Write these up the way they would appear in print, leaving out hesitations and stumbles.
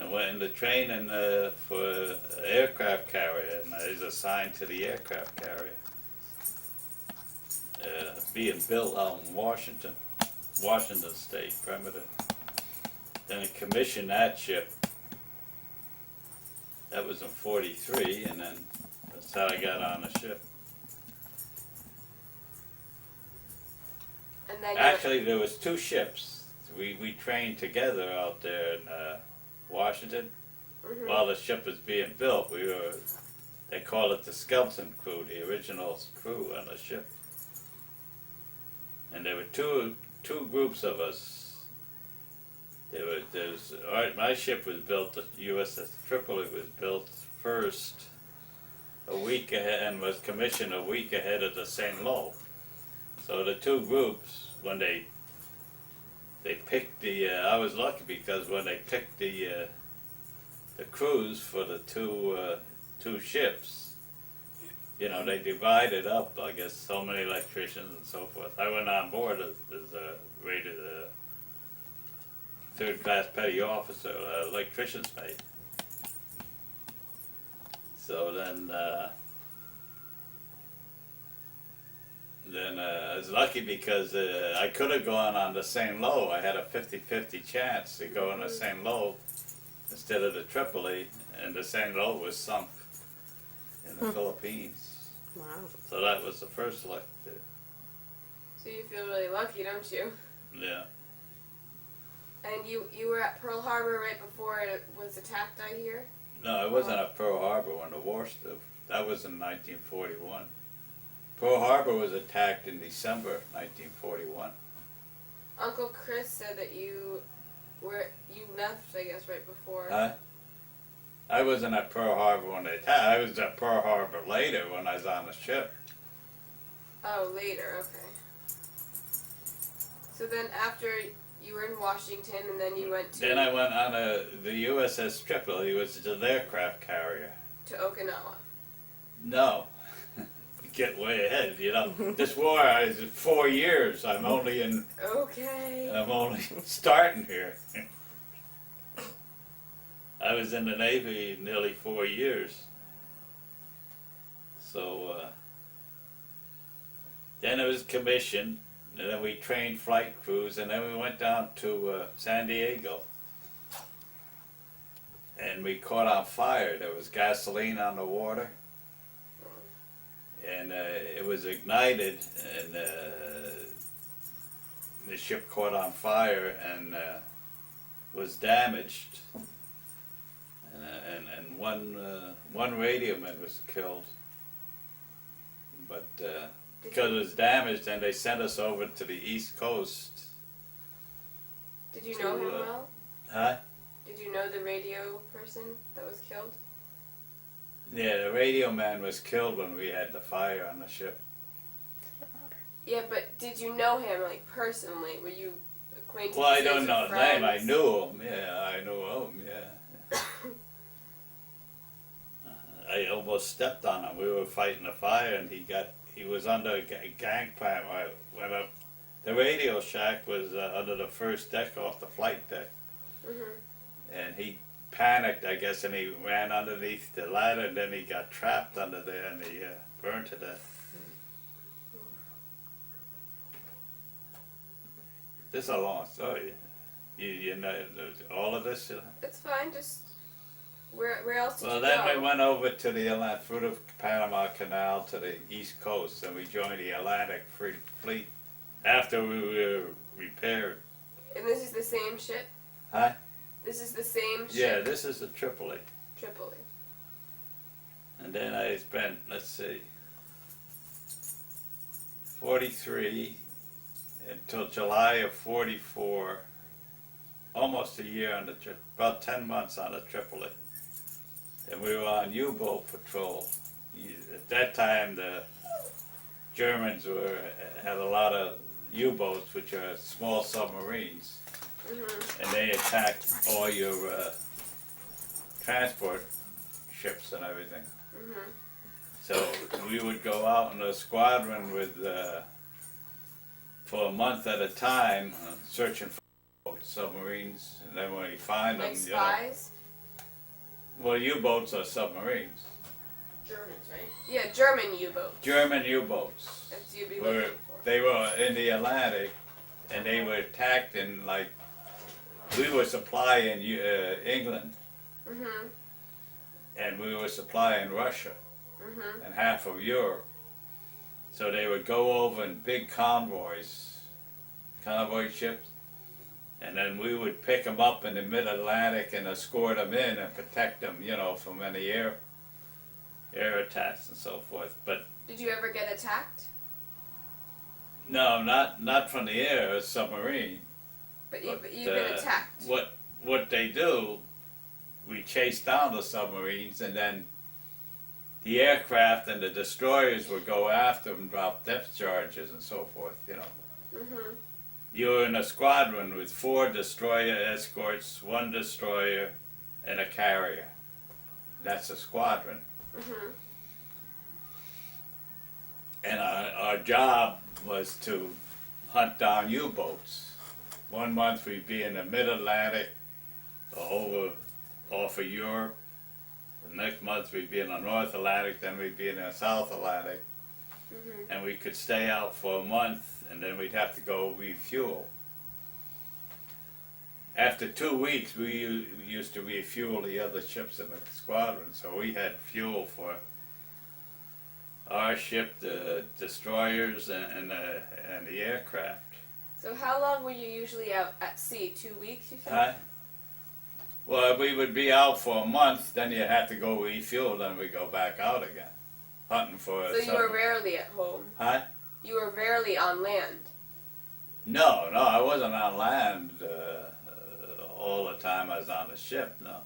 I went in the training for aircraft carrier, and I was assigned to the aircraft carrier. Being built out in Washington State perimeter. Then I commissioned that ship. That was in '43, and then that's how I got on the ship. And then Actually, there was two ships. We trained together out there in Washington. Mm-hmm. While the ship was being built, they call it the skeleton crew, the original crew on the ship. And there were two groups of us. My ship was built, the USS Tripoli was built first a week ahead and was commissioned a week ahead of the St. Lo. So the two groups, when they picked I was lucky because when they picked the crews for the two ships, they divided up, I guess, so many electricians and so forth. I went on board as a rated third-class petty officer, electrician's mate. So then I was lucky because I could have gone on the St. Lo. I had a 50-50 chance to go on the St. Lo instead of the Tripoli, and the St. Lo was sunk in the Philippines. Wow. So that was the first luck. So you feel really lucky, don't you? Yeah. And you were at Pearl Harbor right before it was attacked, I hear? No, I wasn't at Pearl Harbor when the war started. That was in 1941. Pearl Harbor was attacked in December 1941. Uncle Chris said that you left, I guess, right before. Huh? I wasn't at Pearl Harbor when they attacked. I was at Pearl Harbor later when I was on the ship. Oh, later, okay. So then after you were in Washington and then you went to... Then I went on the USS Tripoli, which is an aircraft carrier. To Okinawa. No. Get way ahead, This war is 4 years. I'm only starting here. I was in the Navy nearly 4 years. So then it was commissioned, and then we trained flight crews, and then we went down to San Diego. And we caught on fire. There was gasoline on the water. And it was ignited, and the ship caught on fire and was damaged. And one radio man was killed. But because it was damaged, and they sent us over to the East Coast. Did you know him well? Huh? Did you know the radio person that was killed? Yeah, the radio man was killed when we had the fire on the ship. Yeah, but did you know him, like, personally? Were you acquainted? Well, I don't know his name. I friends? knew him. Yeah, I knew him. Yeah. I almost stepped on him. We were fighting the fire, and he was under a gangplank. I went up. The radio shack was under the first deck off the flight deck. Mm-hmm. And he panicked, I guess, and he ran underneath the ladder, and then he got trapped under there, and he burned to death. This is a long story. You know all of this? It's fine, just... Where else did Well, you then go? we went over to the Atlantic, through the Panama Canal to the East Coast, and we joined the Atlantic Fleet after we were repaired. And this is the same ship? Huh? This is the same ship? Yeah, this is the Tripoli. Tripoli. And then I spent, let's see, 43 until July of 44, almost a year on the trip, about 10 months on the Tripoli. And we were on U-boat patrol. At that time, the Germans had a lot of U-boats, which are small submarines. Mm-hmm. And they attacked all your transport ships and everything. Mm-hmm. So we would go out in a squadron with, for a month at a time, searching for submarines, and then when we find them, Like spies? Well, U-boats are submarines. Germans, right? Yeah, German U-boat. German U-boats. That's you'd be Were, looking for. they were in the Atlantic, and they were attacked in, like, we were supplying England, Mhm. and we were supplying Russia Mhm. and half of Europe. So they would go over in big convoy ships, and then we would pick them up in the mid-Atlantic and escort them in and protect them, from any air attacks and so forth. But Did you ever get attacked? no, not from the air, a submarine. But you've been attacked. What they do, we chase down the submarines, and then the aircraft and the destroyers would go after them, drop depth charges and so forth. Mhm. You're in a squadron with 4 destroyer escorts, 1 destroyer, and a carrier. That's a squadron. Mhm. And our job was to hunt down U-boats. 1 month we'd be in the mid-Atlantic, off of Europe. The next month we'd be in the North Atlantic, then we'd be in the South Atlantic. Mhm. And we could stay out for a month, and then we'd have to go refuel. After 2 weeks, we used to refuel the other ships in the squadron, so we had fuel for our ship, the destroyers, and the aircraft. So how long were you usually out at sea? 2 weeks, you said? Huh? Well, we would be out for a month, then you had to go refuel, then we go back out again, hunting for So you were rarely at home. Huh? You were rarely on land. No, I wasn't on land all the time I was on the ship, no.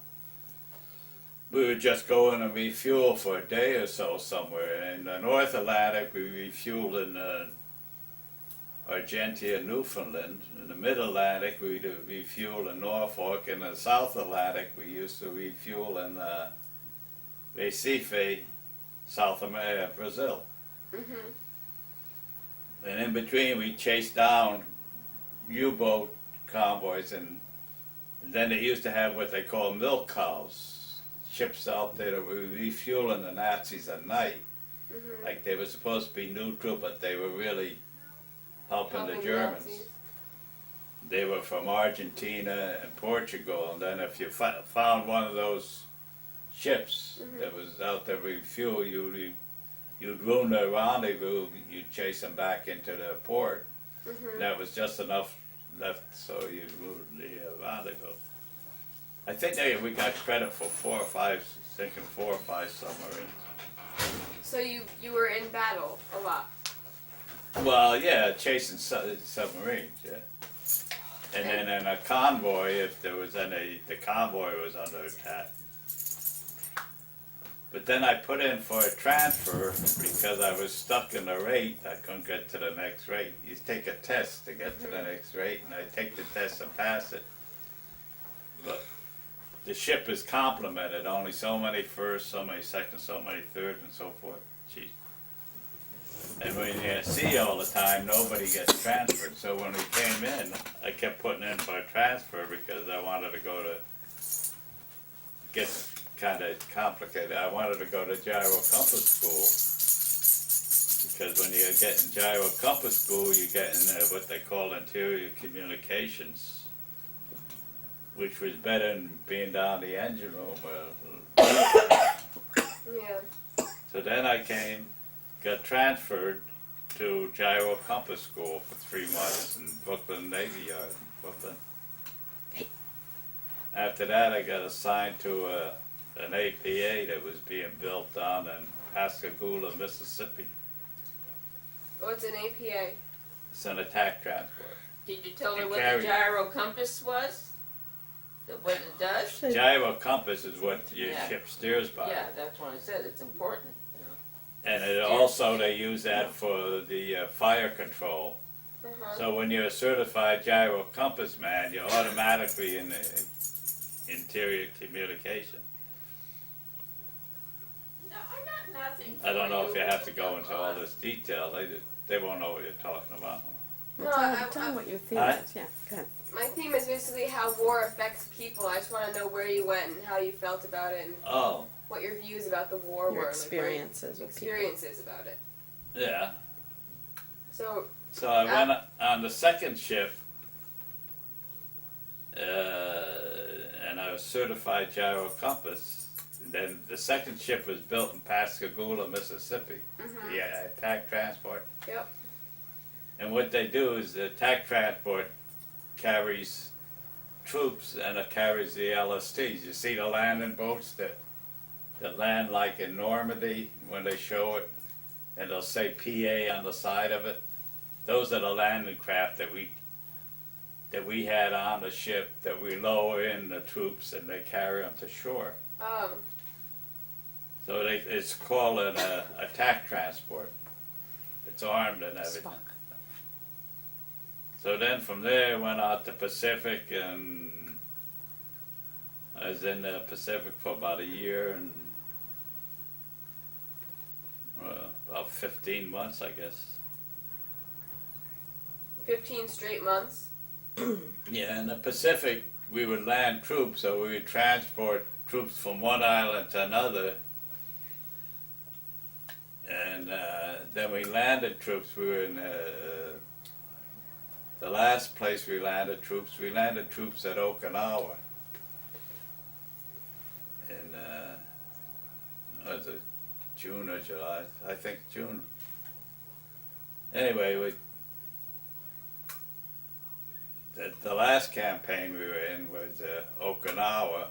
We would just go in and refuel for a day or so somewhere. In the North Atlantic, we refueled in Argentia, Newfoundland. In the Mid-Atlantic, we refuel in Norfolk. In the South Atlantic, we used to refuel in Recife, South America, Brazil. Mhm. And in between, we chased down U-boat convoys, and then they used to have what they call milk cows, ships out there that were refueling the Nazis at night. Mhm. Like they were supposed to be neutral, but they were really helping the Germans. Nazis. They were from Argentina and Portugal, and then if you found one of those ships that was out there refuel, you'd ruin their rendezvous. You'd chase them back into the port. Mhm. That was just enough left so you'd ruin the rendezvous. I think we got credit for 4 or 5 submarines. So you were in battle a lot. Well, yeah, chasing submarines, yeah. And then in a convoy, if there was the convoy was under attack. But then I put in for a transfer because I was stuck in the rate. I couldn't get to the next rate. You take a test to get to the next rate, and I take the test and pass it. But the ship is complemented, only so many first, so many second, so many third, and so forth. Gee. And when you're at sea all the time, nobody gets transferred. So when we came in, I kept putting in for a transfer because I wanted to go to, gets kind of complicated. I wanted to go to gyro compass school because when you get in gyro compass school, you get in what they call interior communications, which was better than being down the engine room. Yeah. So then I got transferred to gyro compass school for 3 months in Brooklyn Navy Yard in Brooklyn. After that, I got assigned to an APA that was being built down in Pascagoula, Mississippi. What's an APA? It's an attack transport. Did you tell her You what carry- the gyro compass was? What it does? Gyro compass is what your Yeah. ship steers by. Yeah, that's what I said. It's important. And it also, they use that for the fire control. Uh-huh. So when you're a certified gyro compass man, you're automatically in the interior communication. No, I got nothing. I don't know if you have to go into all this detail. They won't know what you're talking about. No, Tell them what your theme Huh? is. Yeah, go ahead. my theme is basically how war affects people. I just want to know where you went and how you felt about it and Oh, what your views about the war Your were. experiences Like, with people. experiences about it. yeah. So, So I went on the second ship, and I was certified gyro compass. And then the second ship was built in Pascagoula, Mississippi. mhm. Yeah, attack transport. Yep. And what they do is the attack transport carries troops and it carries the LSTs. You see the landing boats that land like in Normandy when they show it, and they'll say PA on the side of it. Those are the landing craft that we had on the ship that we lower in the troops and they carry them to shore. Oh. So it's called an attack transport. It's armed and everything. Spock. So then from there went out to Pacific, and I was in the Pacific for about a year and about 15 months, I guess. 15 straight months. Yeah, in the Pacific we would land troops, so we would transport troops from one island to another. And then we landed troops. We were in the last place we landed troops at Okinawa. In, was it June or July? I think June. Anyway, the last campaign we were in was Okinawa.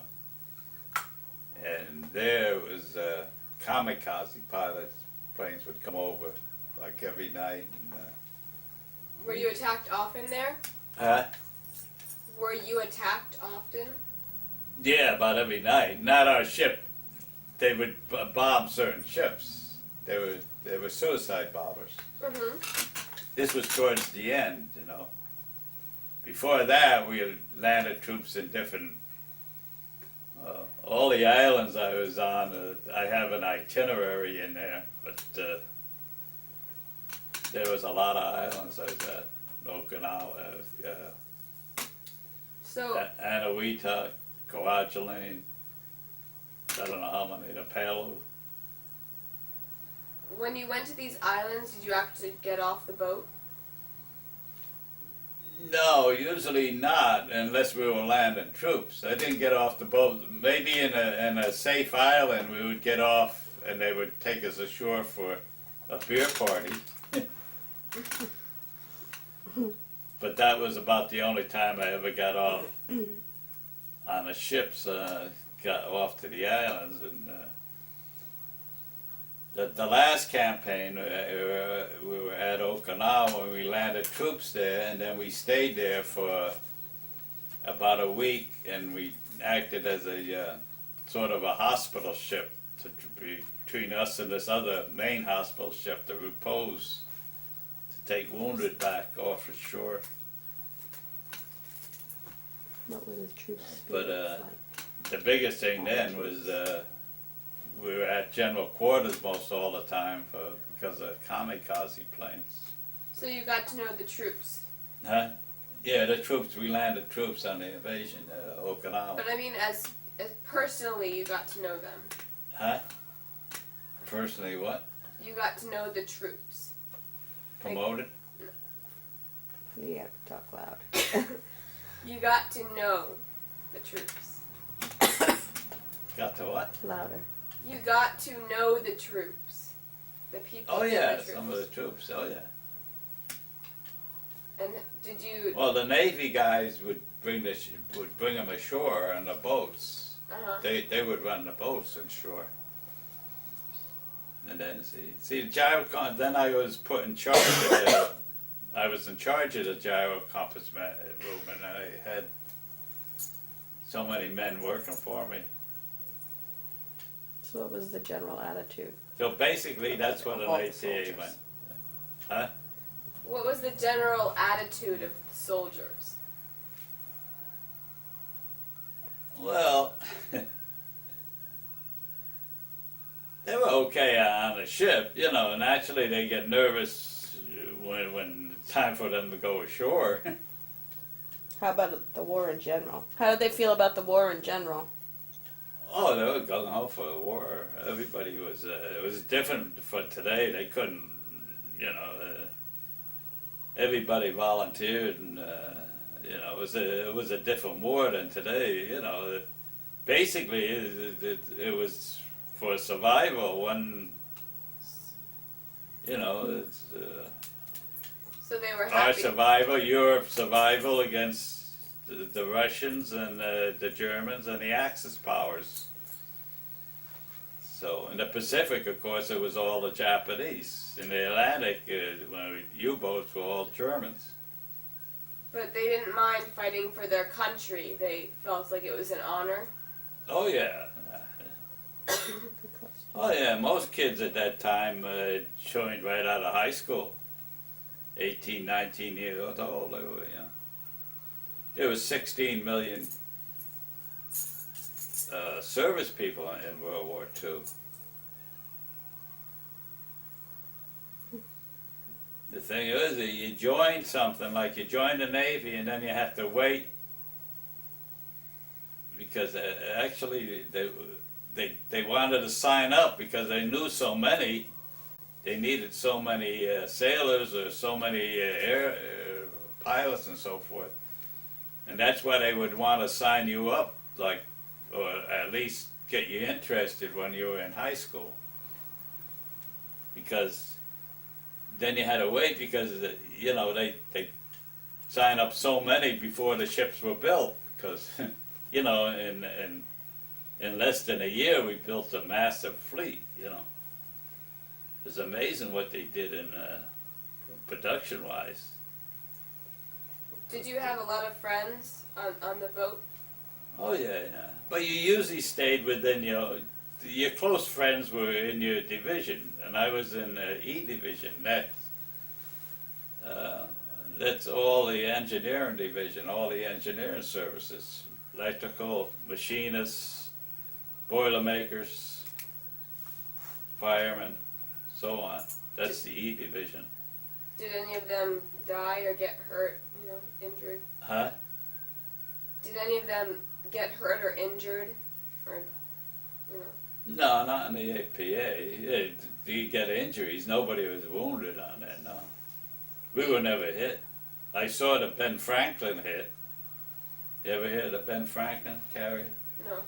And there was kamikaze pilots. Planes would come over like every night. And, Were you attacked often there? huh? Were you attacked often? Yeah, about every night. Not our ship. They would bomb certain ships. They were suicide bombers. Mm-hmm. This was towards the end, you know. Before that, we had landed troops in different. All the islands I was on, I have an itinerary in there, but there was a lot of islands I was at. Okinawa, So, Anawita, Kwajalein, I don't know how many, the Palu. when you went to these islands, did you actually get off the boat? No, usually not, unless we were landing troops. I didn't get off the boat. Maybe in a safe island we would get off and they would take us ashore for a beer party. But that was about the only time I ever got off on the ships, got off to the islands. And the last campaign, we were at Okinawa and we landed troops there, and then we stayed there for about a week, and we acted as a sort of a hospital ship between us and this other main hospital ship, the Repose, to take wounded back off the shore. What were the troops? But like? the biggest thing then was we were at general quarters most all the time because of kamikaze planes. So you got to know the troops. Huh? Yeah, the troops. We landed troops on the invasion, Okinawa. But I mean, as personally, you got to know them. Huh? Personally, what? You got to know the troops. Promoted? You have to talk loud. You got to know the troops. Got to what? Louder. You got to know the troops. The people Oh in yeah, the troops. some of the troops. Oh yeah. And did you... Well, the Navy guys would bring them ashore on the boats. Uh-huh. They would run the boats ashore. And then see the gyrocon. Then I was put in charge of it. I was in charge of the gyro compass movement, and I had so many men working for me. So what was the general attitude? So basically, that's what an All the ATA soldiers. went. Huh? What was the general attitude of the soldiers? Well, they were okay on the ship, you know. Naturally, they get nervous when time for them to go ashore. How about the war in general? How did they feel about the war in general? Oh, they were gung ho for the war. Everybody was. It was different for today. They couldn't, you know. Everybody volunteered, and you know, it was a different war than today. You know, basically it was for survival. One, you know, it's. So they were Our happy. survival, Europe's survival against the Russians and the Germans and the Axis powers. So in the Pacific, of course, it was all the Japanese. In the Atlantic, U-boats were all Germans. But they didn't mind fighting for their country. They felt like it was an honor. Oh yeah. Oh yeah, most kids at that time joined right out of high school. 18, 19 years old, they were, you know. There was 16 million service people in World War II. The thing is that you join something, like you join the Navy and then you have to wait because actually they wanted to sign up because they knew so many. They needed so many sailors or so many air pilots and so forth. And that's why they would want to sign you up, like, or at least get you interested when you were in high school. Because then you had to wait because, you know, they sign up so many before the ships were built. Because, you know, in less than a year we built a massive fleet, you know. It's amazing what they did in production-wise. Did you have a lot of friends on the boat? Oh yeah. But you usually stayed within your close friends were in your division, and I was in E division. That's all the engineering division, all the engineering services, electrical, machinists, boilermakers, firemen, so on. That's the E division. Did any of them die or get hurt, you know, injured? Huh? Did any of them get hurt or injured? Or, you know? No, not in the APA. You get injuries. Nobody was wounded on that, no. We were never hit. I saw the Ben Franklin hit. You ever hear the Ben Franklin carrier? No.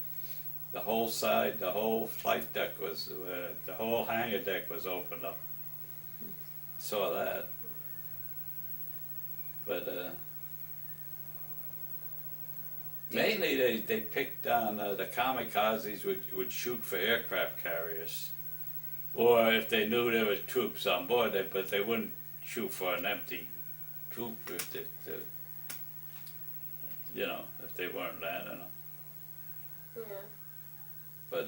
The whole side, the whole flight deck was, the whole hangar deck was opened up. Saw that. But mainly they picked on the kamikazes would shoot for aircraft carriers. Or if they knew there was troops on board, but they wouldn't shoot for an empty troop if you know, if they weren't landing them. Yeah. But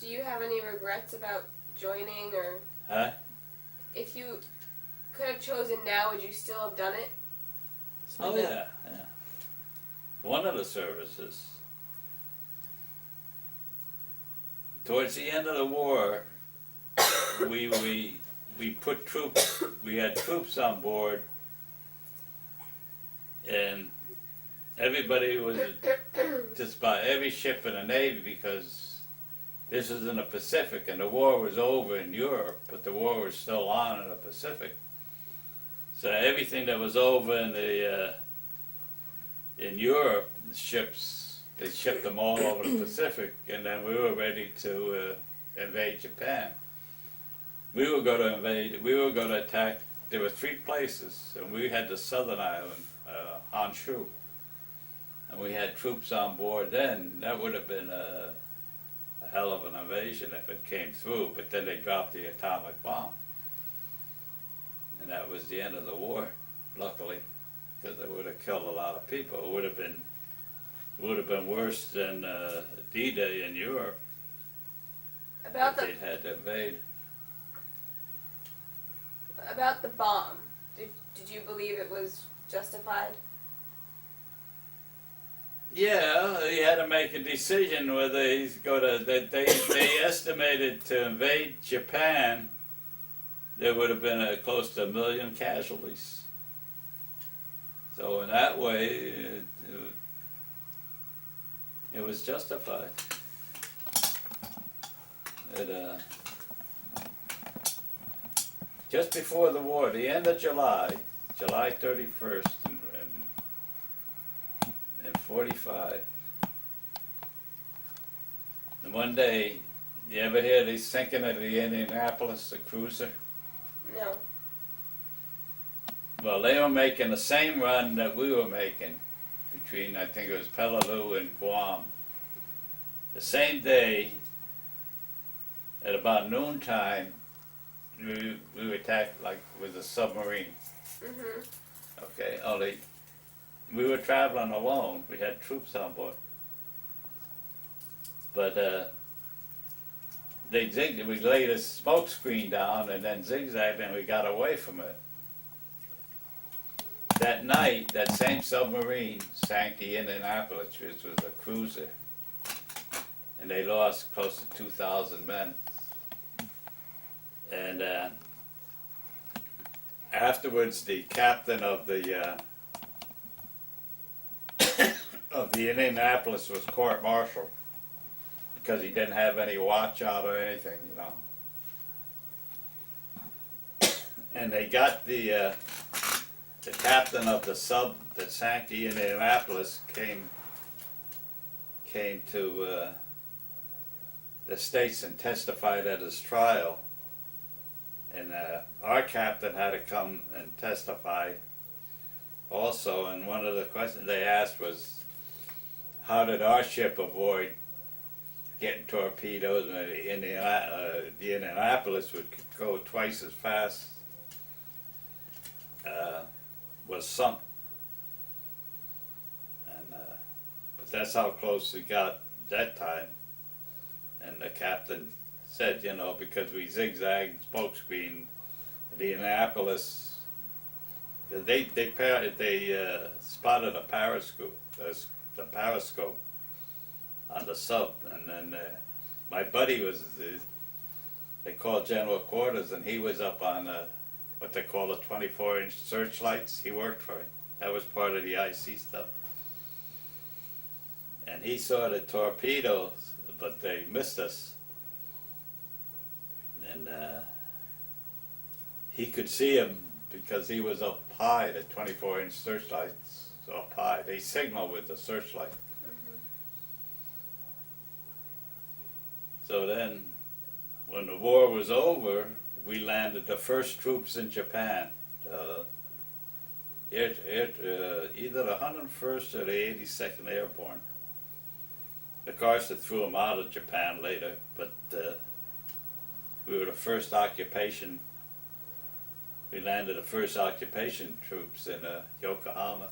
Do you have any regrets about joining, or huh? if you could have chosen now, would you still have done it? Oh yeah, yeah. One of the services. Towards the end of the war, we put troops. We had troops on board, and everybody was just about every ship in the Navy, because this was in the Pacific and the war was over in Europe, but the war was still on in the Pacific. So everything that was over in Europe, the ships, they shipped them all over the Pacific, and then we were ready to invade Japan. We were going to attack. There were 3 places, and we had the southern island, Honshu, and we had troops on board then. That would have been a hell of an invasion if it came through, but then they dropped the atomic bomb. And that was the end of the war, luckily, because it would have killed a lot of people. It would have been worse than D-Day in Europe About if they'd had to invade. About the bomb, did you believe it was justified? Yeah, he had to make a decision whether he's going to. They estimated to invade Japan. there would have been close to 1 million casualties. So in that way, it was justified. Just before the war, the end of July, July 31st in 45. And one day, you ever hear the sinking of the Indianapolis, the cruiser? No. Well, they were making the same run that we were making between, I think it was Peleliu and Guam. The same day, at about noontime, we were attacked like with a submarine. Mhm. Okay, only we were traveling alone. We had troops on board, but they zigged. We laid a smoke screen down and then zigzagged, and we got away from it. That night, that same submarine sank the Indianapolis, which was a cruiser, and they lost close to 2,000 men. And afterwards, the captain of the of the Indianapolis was court-martialed because he didn't have any watch out or anything, you know. And they got the captain of the sub that sank the Indianapolis came to the States and testified at his trial. And our captain had to come and testify also, and one of the questions they asked was, how did our ship avoid getting torpedoed? And the Indianapolis would go twice as fast, was sunk. And but that's how close we got that time. And the captain said, you know, because we zigzagged smoke screen, the Indianapolis, they spotted a periscope, the periscope on the sub, and then my buddy was, they called general quarters, and he was up on what they call the 24-inch searchlights. He worked for it. That was part of the IC stuff. And he saw the torpedoes, but they missed us. And he could see him because he was up high, the 24-inch searchlights up high. They signal with the searchlight. Mhm. So then, when the war was over, we landed the first troops in Japan. Either the 101st or the 82nd Airborne. Of course, they threw them out of Japan later, but we were the first occupation. We landed the first occupation troops in Yokohama.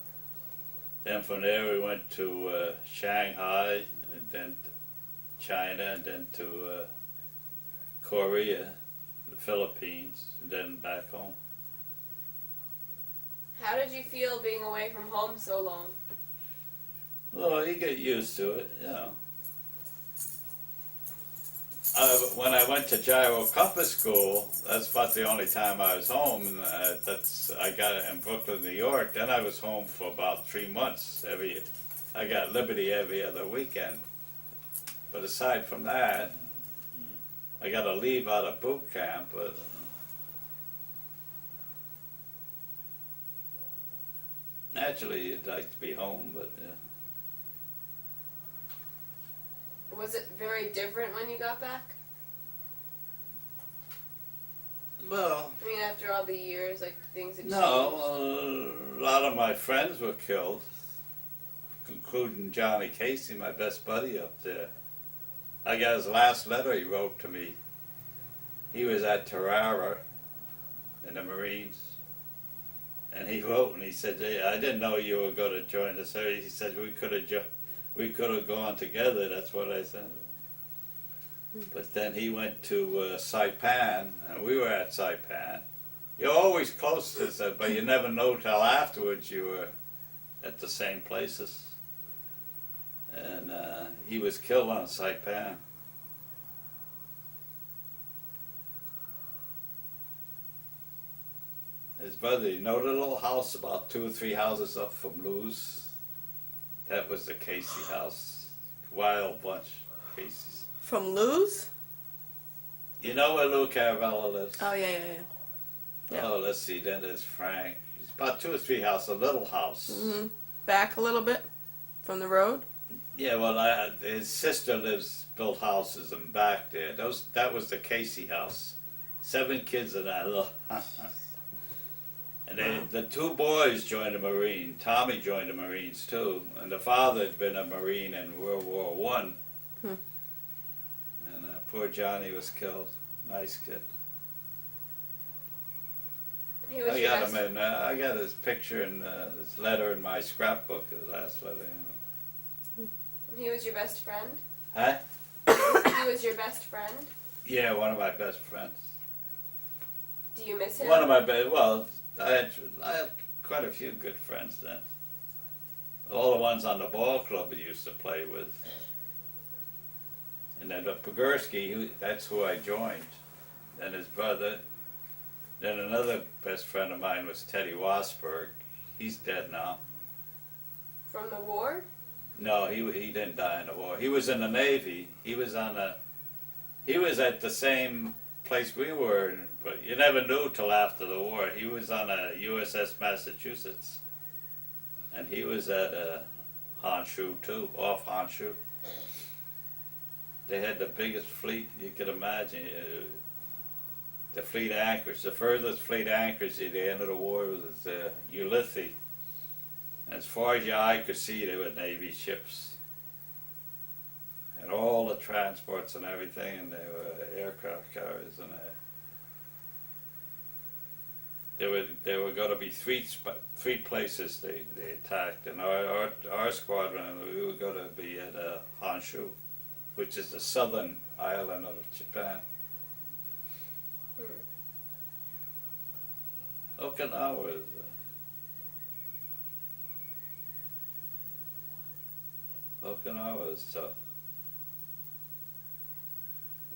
Then from there we went to Shanghai, and then China, and then to Korea, the Philippines, and then back home. How did you feel being away from home so long? Well, you get used to it, you know. When I went to gyro compass school, that's about the only time I was home. And I got it in Brooklyn, New York. Then I was home for about 3 months. I got Liberty every other weekend. But aside from that, I got to leave out of boot camp. But naturally, you'd like to be home. But Was it very different when you got back? well. I mean, after all the years, like things had changed. No, a lot of my friends were killed, including Johnny Casey, my best buddy up there. I got his last letter he wrote to me. He was at Tarara in the Marines, and he wrote and he said, hey, I didn't know you were going to join us. He said we could have gone together. That's what I said. But then he went to Saipan, and we were at Saipan. You're always close to it, but you never know till afterwards you were at the same places. And he was killed on Saipan. his brother, you know the little house about 2 or 3 houses up from Lou's? That was the Casey house. Wild bunch of Caseys. From Lou's? You know where Lou Caravella lives? Oh, yeah. Yeah. Oh, let's see, then there's Frank. It's about 2 or 3 houses, a little house. Mm-hmm. Back a little bit from the road? Yeah, well, his sister built houses and back there. That was the Casey house. 7 kids in that little house. And the 2 boys joined the Marine. Tommy joined the Marines too, and the father had been a Marine in World War One. And poor Johnny was killed. Nice kid. He was I your got best. him in. I got his picture and his letter in my scrapbook. His last letter. He was your best friend. Huh? He was your best friend. Yeah, one of my best friends. Do you miss him? One of my best. Well, I had quite a few good friends then. All the ones on the ball club we used to play with. And then Pogursky, that's who I joined. Then his brother. Then another best friend of mine was Teddy Wasberg. He's dead now. From the war? No, he didn't die in the war. He was in the Navy. He was at the same place we were, but you never knew till after the war. He was on a USS Massachusetts, and he was at Honshu too, off Honshu. They had the biggest fleet you could imagine. The fleet anchors, the furthest fleet anchors at the end of the war was Ulithi. And as far as your eye could see, they were Navy ships. And all the transports and everything, and they were aircraft carriers. And there were going to be 3 places they attacked. And our squadron, we were going to be at Honshu, which is the southern island of Japan. Okinawa is Okinawa is tough.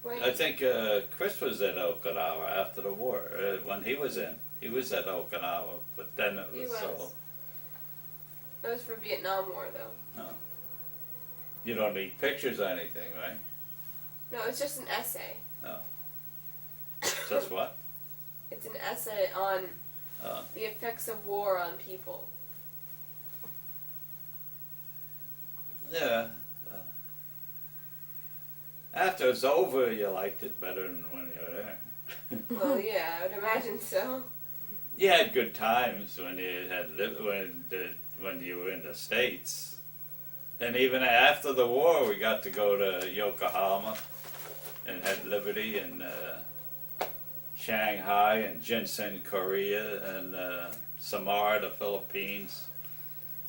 Wait. I think Chris was at Okinawa after the war. When he was at Okinawa, but then it was so. That was for Vietnam War, though. No. You don't need pictures or anything, right? No, it's just an essay. No. Just what? It's an essay on Oh. the effects of war on people. Yeah. After it's over, you liked it better than when you were there. Well, yeah, I would imagine so. You had good times when you were in the States, and even after the war, we got to go to Yokohama and had Liberty and Shanghai and Jinsen, Korea, and Samar, the Philippines.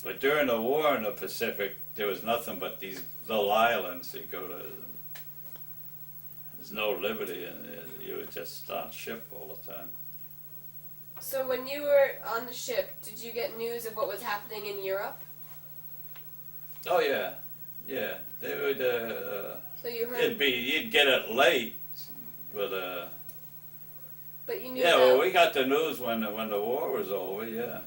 But during the war in the Pacific, there was nothing but these little islands you go to. There's no liberty, and you were just on ship all the time. So when you were on the ship, did you get news of what was happening in Europe? Oh yeah, yeah. They would. So you heard. You'd get it late, but But you knew. yeah. that. Well, we got the news when the war was over. Yeah.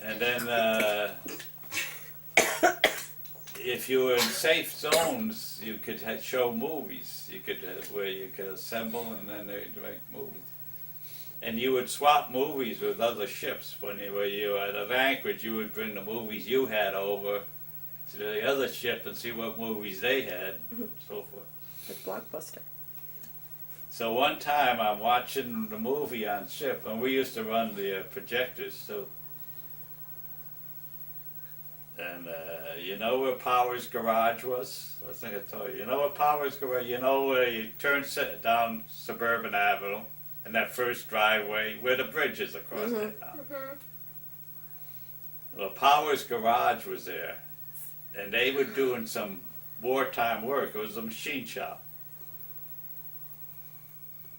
And then if you were in safe zones, you could show movies. You could where you could assemble and then they'd make movies. And you would swap movies with other ships. When you were at an anchorage, you would bring the movies you had over to the other ship and see what movies they had, and so forth. Like Blockbuster. So one time I'm watching the movie on ship, and we used to run the projectors too. And you know where Powers Garage was? I think I told you. You know where Powers Garage? You know where you turn down Suburban Avenue, and that first driveway where the bridge is across there now. Mhm. Well, Powers Garage was there, and they were doing some wartime work. It was a machine shop,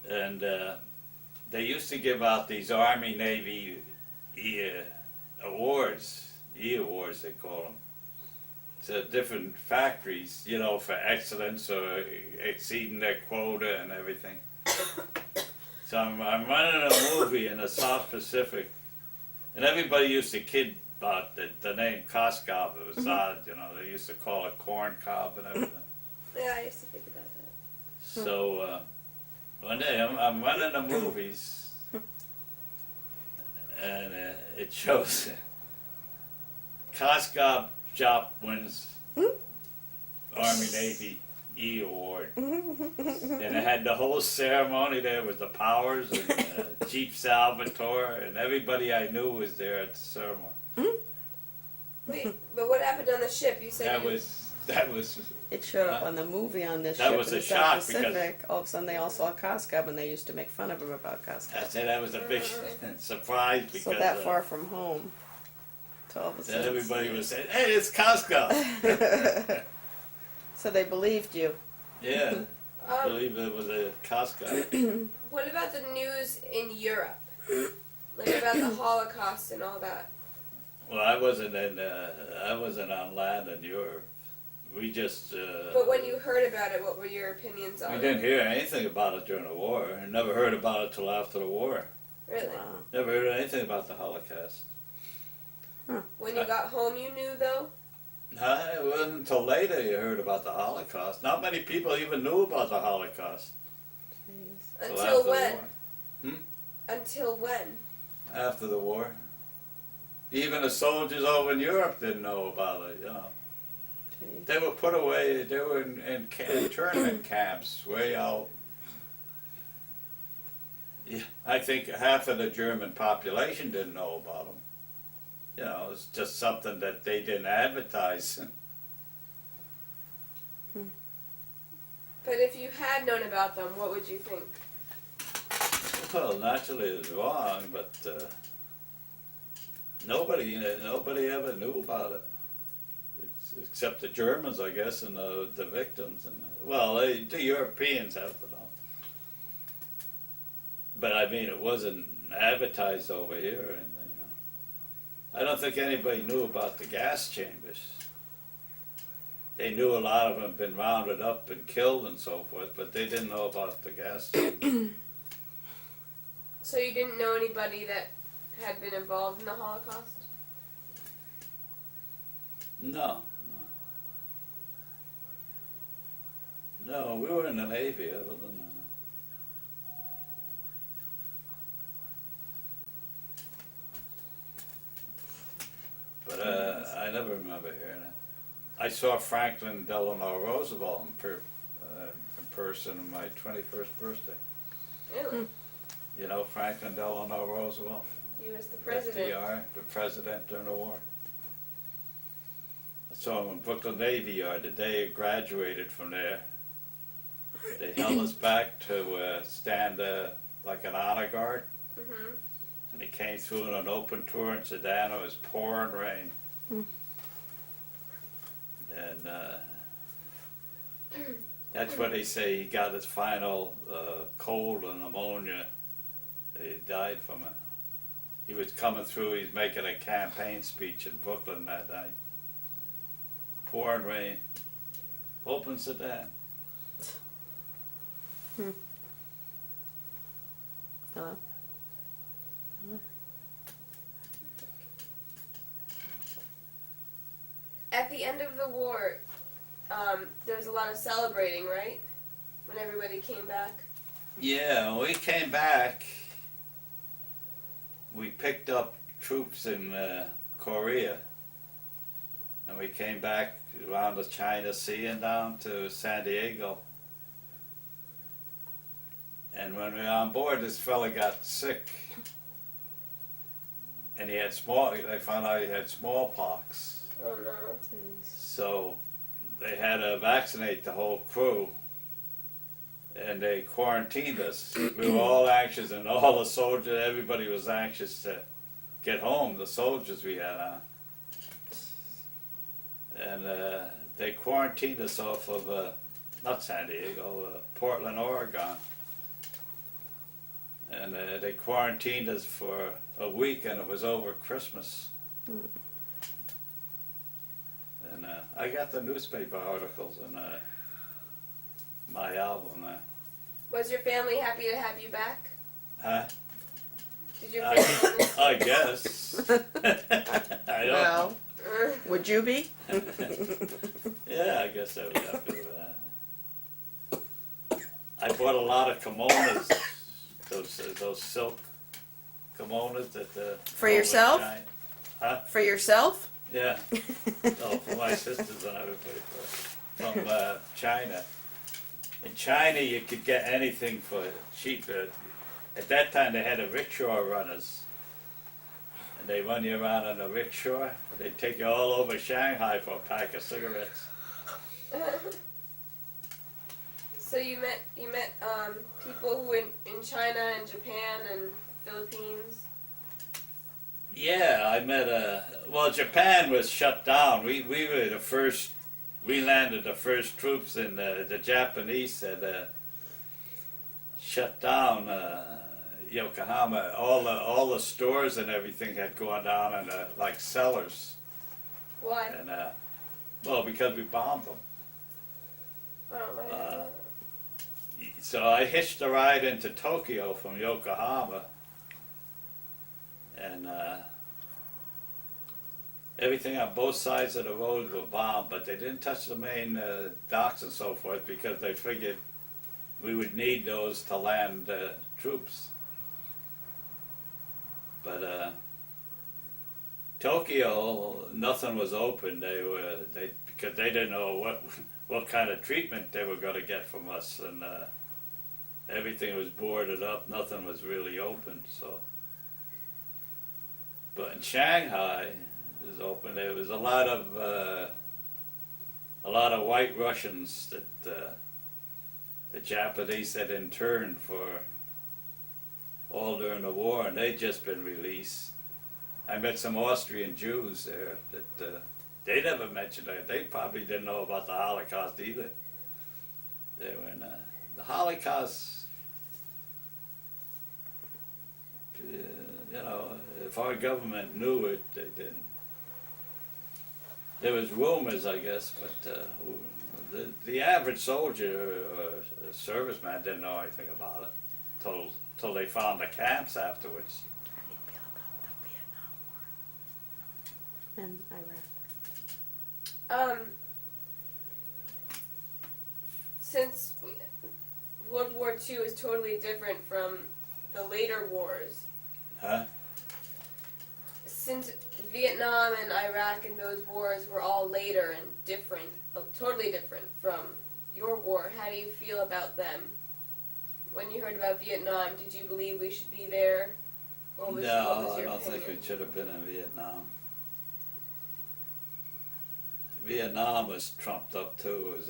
and they used to give out these Army Navy awards. E-awards, they call them, to different factories, you know, for excellence or exceeding their quota and everything. So I'm running a movie in the South Pacific, and everybody used to kid about the name Coscob. It was odd, you know. They used to call it corn cob and everything. Yeah, I used to think about that. So one day I'm running the movies, and it shows Coscob Shop wins Army Navy E Award, and it had the whole ceremony there with the Powers and Chief Salvatore, and everybody I knew was there at the ceremony. Wait, but what happened on the ship? You said That was It showed up on the movie on this That ship was in a the South shock Pacific. All of a sudden, they all saw Coscob, and they used to make fun of him about I Coscob. said that was a big surprise because So that far from home, to all of a then sudden. everybody was saying, "Hey, it's Costco." So they believed you. Yeah, I believe it was a Costco. what about the news in Europe? Like about the Holocaust and all that. Well, I wasn't on land in Europe. We just. But when you heard about it, what were your opinions on We it? didn't hear anything about it during the war. I never heard about it till after the war. Really? Wow. Never heard anything about the Holocaust. When you got home, you knew though? It wasn't until later you heard about the Holocaust. Not many people even knew about the Holocaust. Jeez. till Until after the when? war. Until when? After the war. Even the soldiers over in Europe didn't know about it, you know. Jeez. They were put away, they were in internment camps way out. Yeah, I think half of the German population didn't know about them. You know, it's just something that they didn't advertise. But if you had known about them, what would you think? Well, naturally it was wrong, but nobody ever knew about it. Except the Germans, I guess, and the victims. And the Europeans have to know. But I mean, it wasn't advertised over here or anything. You know. I don't think anybody knew about the gas chambers. They knew a lot of them had been rounded up and killed and so forth, but they didn't know about the gas chambers. So you didn't know anybody that had been involved in the Holocaust? No. No, we were in the Navy other than that. But I never remember hearing it. I saw Franklin Delano Roosevelt in person on my 21st birthday. Really? You know Franklin Delano Roosevelt? He was the president. FDR, the president during the war. I saw him in Brooklyn Navy Yard the day he graduated from there. They held us back to stand like an honor guard. Mm-hmm. And he came through in an open tour in Sedan. It was pouring rain. And that's what they say he got his final cold and pneumonia. He died from it. He was coming through, he was making a campaign speech in Brooklyn that night. Pouring rain. Open Sedan. Hello? At the end of the war, there was a lot of celebrating, right? When everybody came back. Yeah, when we came back, we picked up troops in Korea. And we came back around the China Sea and down to San Diego. And when we were on board, this fella got sick. And he had they found out he had smallpox. Oh no. So they had to vaccinate the whole crew. And they quarantined us. We were all anxious, and all the soldiers, everybody was anxious to get home, the soldiers we had on. And they quarantined us off of, not San Diego, Portland, Oregon. And they quarantined us for a week, and it was over Christmas. And I got the newspaper articles in my album. Was your family happy to have you back? Huh? Did your I, family? I guess. I don't Well, would you be? Yeah, I guess I would have to do that. I bought a lot of kimonos, those silk kimonos that the For yourself? Huh? For yourself? Yeah. No, for my sisters and everybody from China. In China, you could get anything for cheap. At that time, they had the rickshaw runners, and they run you around on a rickshaw. They take you all over Shanghai for a pack of cigarettes. So you met people who in China and Japan and Philippines. Yeah, I met well, Japan was shut down. We were the first. We landed the first troops, and the Japanese had shut down Yokohama. All the stores and everything had gone down in like cellars. Why? And well, because we bombed them. Oh, So I hitched a ride into Tokyo from Yokohama, and everything on both sides of the road were bombed, but they didn't touch the main docks and so forth because they figured we would need those to land troops. But Tokyo, nothing was open. Because they didn't know what kind of treatment they were going to get from us, and everything was boarded up. Nothing was really open. So, but in Shanghai, it was open. There was a lot of White Russians that the Japanese had interned for all during the war, and they'd just been released. I met some Austrian Jews there that they never mentioned it. They probably didn't know about the Holocaust either. They were in the Holocaust. You know, if our government knew it, they didn't. There was rumors, I guess, but the average soldier or serviceman didn't know anything about it till they found the camps afterwards. How do you feel about the Vietnam War? And Iraq. Since World War II is totally different from the later wars. Huh? Since Vietnam and Iraq and those wars were all later and different, totally different from your war, how do you feel about them? When you heard about Vietnam, did you believe we should be there? What was No, your I don't opinion? think we should have been in Vietnam. Vietnam was trumped up too. It was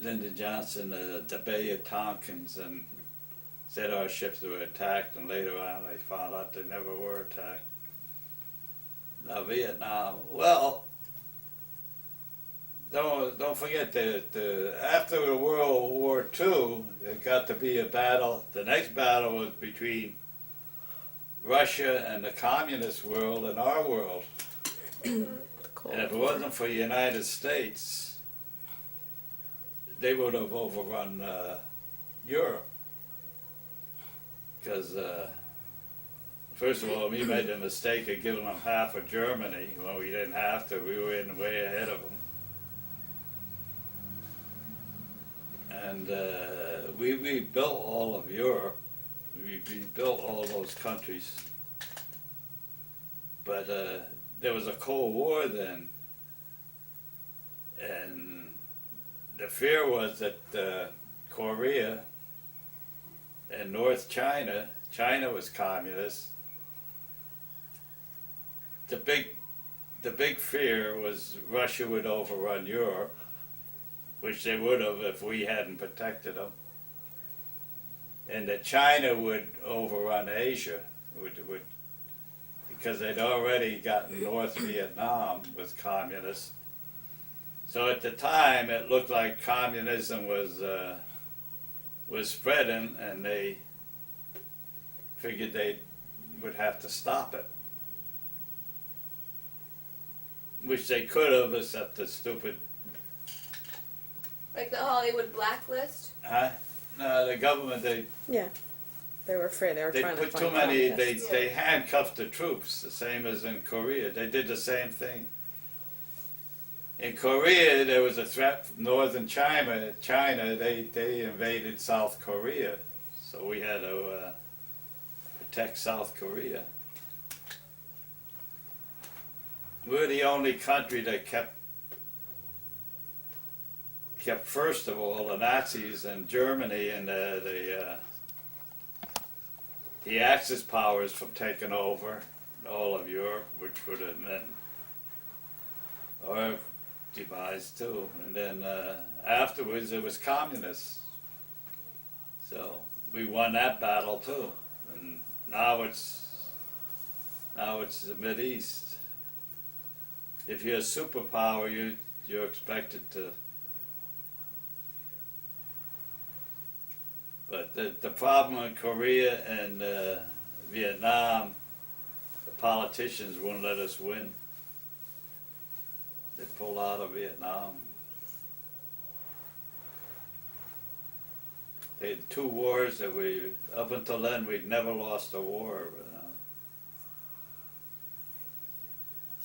Lyndon Johnson the Bay of Tompkins and said our ships were attacked, and later on they found out they never were attacked. Now Vietnam, well, don't forget that after the World War II, it got to be a battle. The next battle was between Russia and the communist world and our world. And if it wasn't for the United States, they would have overrun Europe. Because, first of all, we made the mistake of giving them half of Germany when we didn't have to. We were in way ahead of them. And we built all of Europe. We built all those countries. But there was a Cold War then. And the fear was that Korea and North China was communist. The big fear was Russia would overrun Europe, which they would have if we hadn't protected them, and that China would overrun Asia, because they'd already gotten North Vietnam was communist. So at the time, it looked like communism was spreading, and they figured they would have to stop it, which they could have, except the stupid. Like the Hollywood blacklist? Huh? No, the government, They were afraid. They were they trying to put find too many, communists. they handcuffed the troops, the same as in Korea. They did the same thing. In Korea, there was a threat from northern China. They invaded South Korea. So we had to protect South Korea. We're the only country that kept first of all the Nazis and Germany and the Axis powers from taking over all of Europe, which would have meant our demise too. And then afterwards it was communists. So we won that battle too. And now it's the Mideast. If you're a superpower, you're expected to. But the problem in Korea and Vietnam, the politicians wouldn't let us win. They pulled out of Vietnam. They had 2 wars that up until then, we'd never lost a war.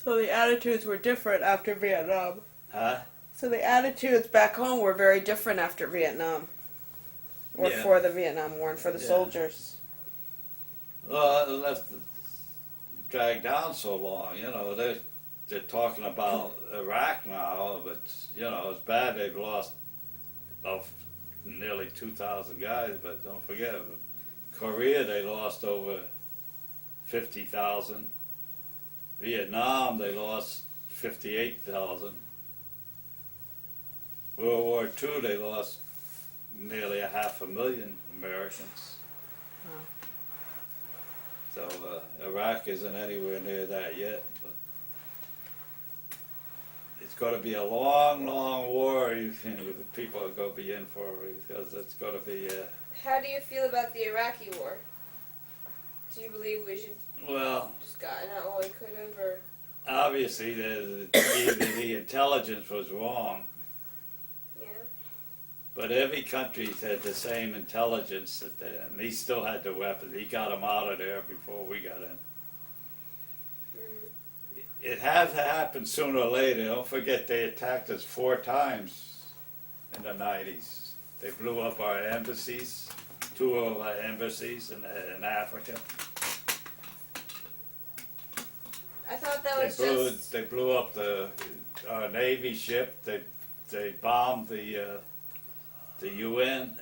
So the attitudes were different after Vietnam. Huh? So the attitudes back home were very different after Vietnam. Or Yeah. for the Vietnam War and for the Yeah. soldiers. Well, it left dragged down so long, they're talking about Iraq now, but it's bad they've lost nearly 2,000 guys, but don't forget, Korea they lost over 50,000. Vietnam they lost 58,000. World War II they lost nearly 500,000 Americans. Wow. So Iraq isn't anywhere near that yet, but it's going to be a long, long war. People are going to be in for it because it's going to be. How do you feel about the Iraqi war? Do you believe we should just gotten out while we could have, or? Obviously, the intelligence was wrong. Yeah. But every country's had the same intelligence, and he still had the weapons. He got them out of there before we got in. It had to happen sooner or later. Don't forget they attacked us 4 times in the 90s. They blew up our embassies, 2 of our embassies in Africa. I thought that was They blew up our Navy ship. They bombed the UN.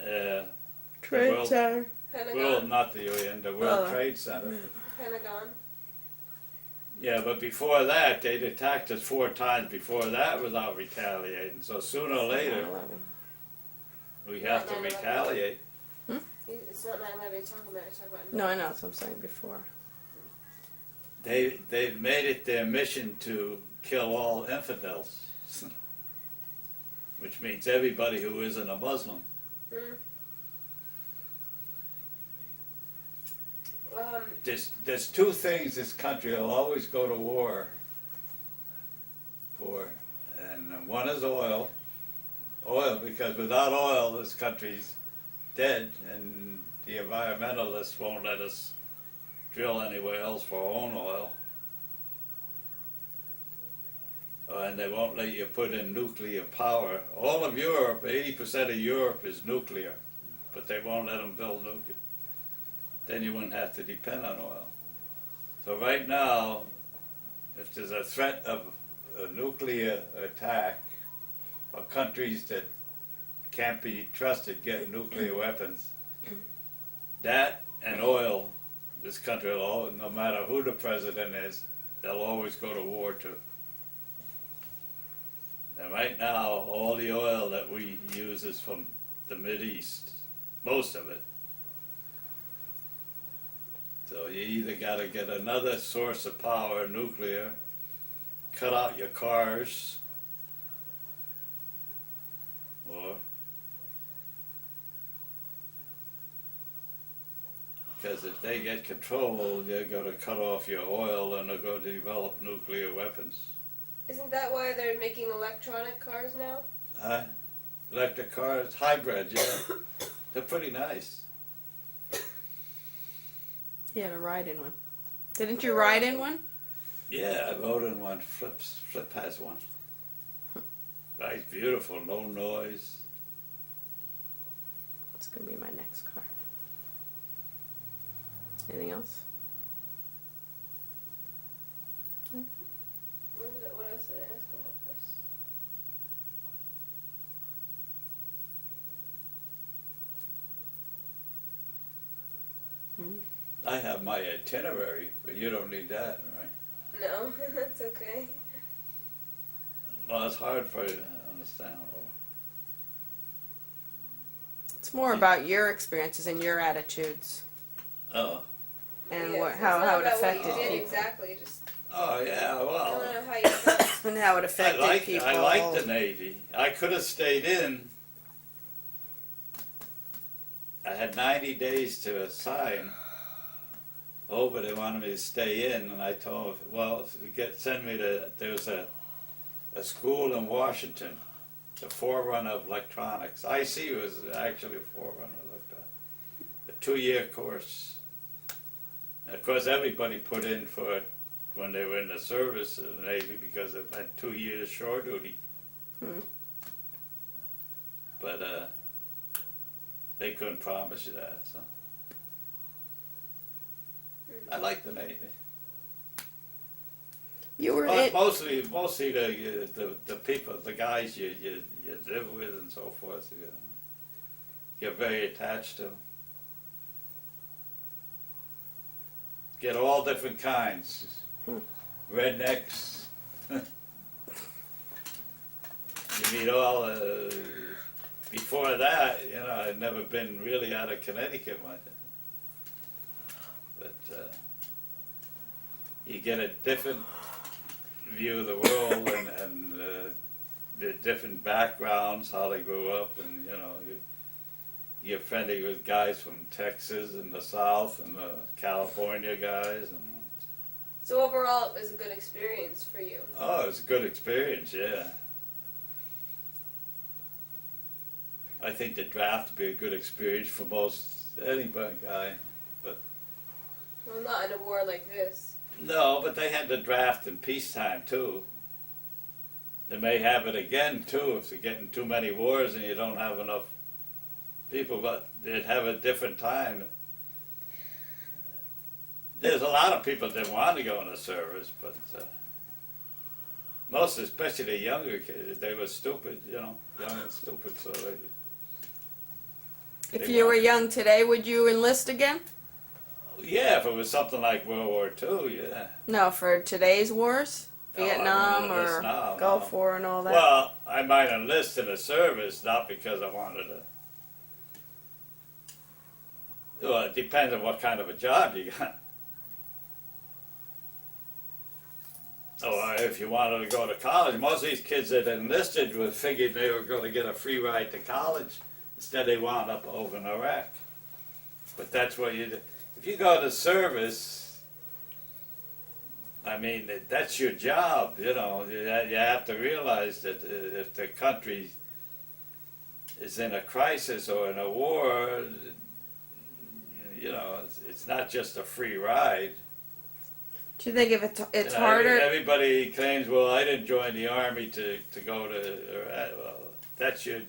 Trade Center. Pentagon. Not the UN, the World Trade Center. Pentagon. Yeah, but before that, they'd attacked us 4 times before that without retaliating. So sooner or later, 9/11. we have to 9/11. retaliate. It's not 9/11 you're talking about. No, I know. That's what I'm saying before. They've made it their mission to kill all infidels, which means everybody who isn't a Muslim. There's 2 things this country will always go to war for, and one is oil. Oil, because without oil, this country's dead, and the environmentalists won't let us drill anywhere else for our own oil. And they won't let you put in nuclear power. All of Europe, 80% of Europe is nuclear, but they won't let them build nuclear. Then you wouldn't have to depend on oil. So right now, if there's a threat of a nuclear attack, or countries that can't be trusted get nuclear weapons, that and oil, this country, no matter who the president is, they'll always go to war to. And right now, all the oil that we use is from the Mideast, most of it. So you either got to get another source of power, nuclear, cut out your cars, or because if they get control, they're going to cut off your oil and they're going to develop nuclear weapons. Isn't that why they're making electronic cars now? Electric cars, hybrid, yeah. They're pretty nice. He had a ride in one. Didn't you ride in one? Yeah, I rode in one. Flip has one. Nice, beautiful, no noise. It's gonna be my next car. Anything else? What else did I ask about Chris? I have my itinerary, but you don't need that, right? No, that's okay. Well, it's hard for you to understand. It's more about your experiences and your attitudes Oh. and Yes, what it's how not it about affected what you did people exactly. Just Oh, yeah, I well. don't know how you felt. and how it affected people. I liked the Navy. I could have stayed in. I had 90 days to assign. Over, they wanted me to stay in, and I told them, well, send me to, there's a school in Washington, the forerunner of electronics. IC was actually a forerunner of electronics. A 2-year course. And of course, everybody put in for it when they were in the service in the Navy because it meant 2 years shore duty. But they couldn't promise you that, so. I like the Navy. You were But in, mostly the people, the guys you live with and so forth, you're very attached to. Get all different kinds. Rednecks. You meet all. Before that, I'd never been really out of Connecticut much. But you get a different view of the world and the different backgrounds, how they grew up, and you're friendly with guys from Texas and the South and the California guys. And So overall, it was a good experience for you. oh, it was a good experience, yeah. I think the draft would be a good experience for most anybody guy. Well, not in a war like this. No, but they had the draft in peacetime too. They may have it again too if they're getting too many wars and you don't have enough people, but they'd have a different time. There's a lot of people that want to go in the service, but most, especially the younger kids, they were stupid, young and stupid, so if you were young today, would you enlist again? yeah, if it was something like World War II, yeah. No, for today's wars, No, I Vietnam wouldn't enlist or now, Gulf no. War and all that. Well, I might enlist in the service, not because I wanted to. Well, it depends on what kind of a job you got. Or if you wanted to go to college, most of these kids that enlisted were figured they were going to get a free ride to college. Instead, they wound up over in Iraq. But that's what you do. If you go to service, I mean, that's your job, You have to realize that if the country is in a crisis or in a war, it's not just a free ride. Do you think if it's harder? Everybody claims, well, I didn't join the army to go to Iraq. Well, that's your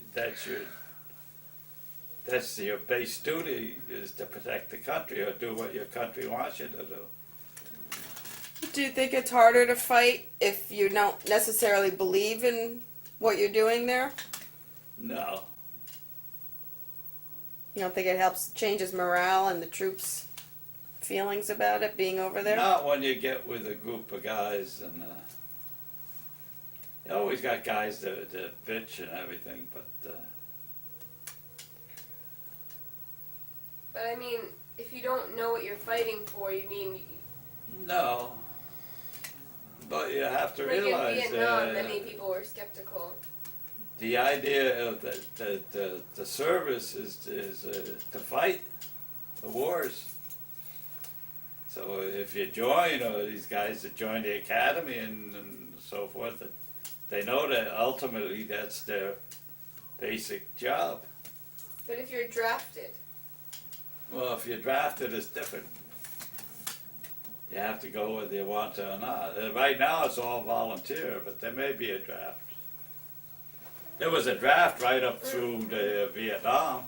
base duty, is to protect the country or do what your country wants you to do. Do you think it's harder to fight if you don't necessarily believe in what you're doing there? No. You don't think it helps changes morale and the troops' feelings about it being over there? Not when you get with a group of guys, and you always got guys that bitch and everything, but But I mean, if you don't know what you're fighting for, you mean no. But you have to like in realize Vietnam, many people were skeptical. the idea of the service is to fight the wars. So if you join, or these guys that join the academy and so forth, they know that ultimately that's their basic job. But if you're drafted, Well, if you're drafted, it's different. You have to go whether you want to or not. Right now, it's all volunteer, but there may be a draft. There was a draft right up through the Vietnam.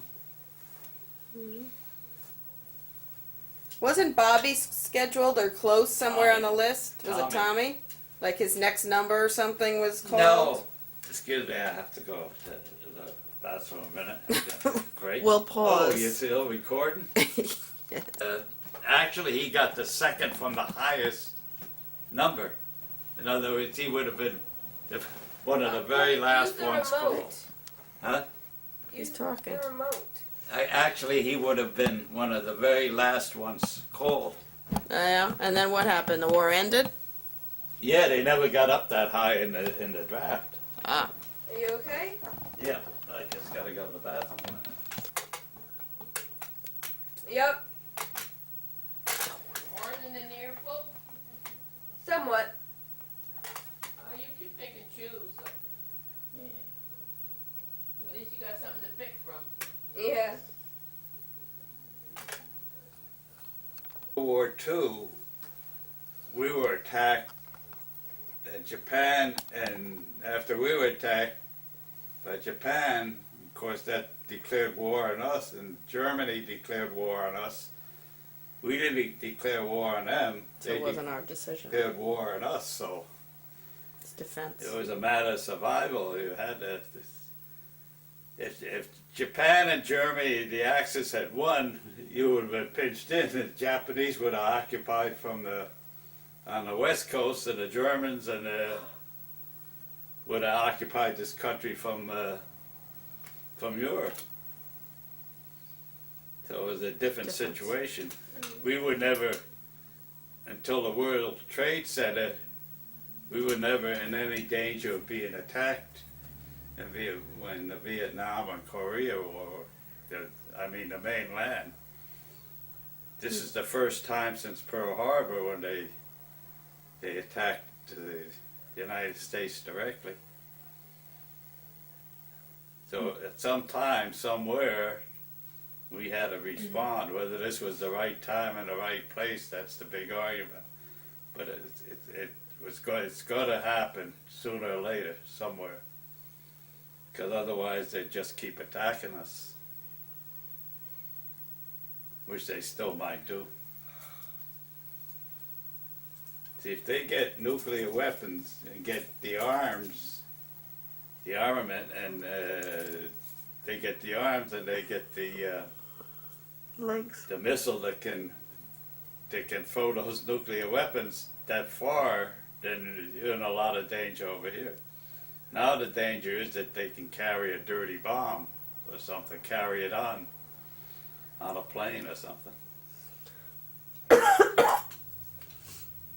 Wasn't Bobby scheduled or close somewhere on the list? Was it Tommy. Tommy? Like his next number or something was called? No. Excuse me, I have to go to the bathroom a minute. Great. We'll pause. Oh, you still recording? Actually, he got the second from the highest number. In other words, he would have been one of the very last use the ones remote. called. Huh? He's Use talking. The remote. Actually, he would have been one of the very last ones called. Yeah, and then what happened? The war ended? Yeah, they never got up that high in the draft. Ah. Are you okay? Yeah, I just gotta go to the bathroom. Yep. More than an earful? Somewhat. Oh, you can pick and choose. So. Yeah. At least you got something to pick from. Yeah. World War II, we were attacked in Japan, and after we were attacked by Japan, of course that declared war on us, and Germany declared war on us. We didn't declare war on them. So it wasn't our decision. Declared war on us, so It's defense. it was a matter of survival. You had to. If Japan and Germany, the Axis had won, you would have been pinched in. The Japanese would have occupied on the west coast, and the Germans would have occupied this country from Europe. So it was a different Difference. situation. We would never, until the World Trade Center, we were never in any danger of being attacked. And when the Vietnam and Korea War, the mainland. This is the first time since Pearl Harbor when they attacked the United States directly. So at some time, somewhere, we had to respond. Whether this was the right time and the right place, that's the big argument. But it's going to happen sooner or later, somewhere. Because otherwise they'd just keep attacking us. Which they still might do. See, if they get nuclear weapons and get the arms, the armament, and they get the arms and they get the Legs. the missile that can throw those nuclear weapons that far, then you're in a lot of danger over here. Now the danger is that they can carry a dirty bomb or something, carry it on a plane or something.